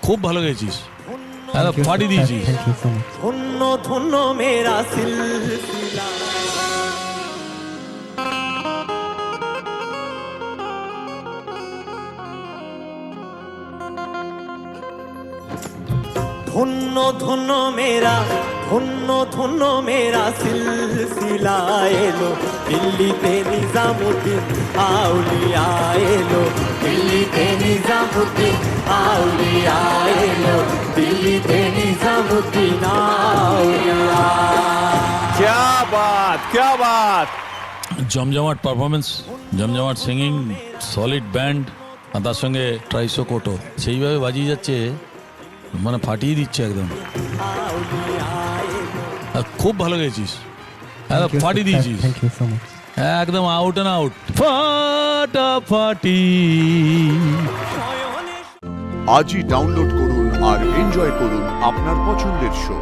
খুব ভালো গেছিস, ফাটিয়ে দিয়েছিস। ধন্য ধন্য মেরা সিলসিলা। ধন্য ধন্য মেরা, ধন্য ধন্য মেরা সিলসিলা এলো দিল্লিতে নিজামুদ্দিন আউলিয়া এলো, দিল্লিতে নিজামুদ্দিন আউলিয়া এলো, দিল্লিতে নিজামুদ্দিন আউলিয়া। क्या बात, क्या बात। জমজমাট পারফরমেন্স, জমজমাট সিঙ্গিং, সলিড ব্যান্ড, আর তার সঙ্গে ট্রাইসো কোটো সেইভাবে বাজিয়ে যাচ্ছে, মানে ফাটিয়ে দিচ্ছে একদম। খুব ভালো গেছিস, ফাটিয়ে দিয়েছিস, একদম আউট অ্যান্ড আউট, ফাটাফাটি। আজই ডাউনলোড করুন আর এনজয় করুন আপনার পছন্দের শো।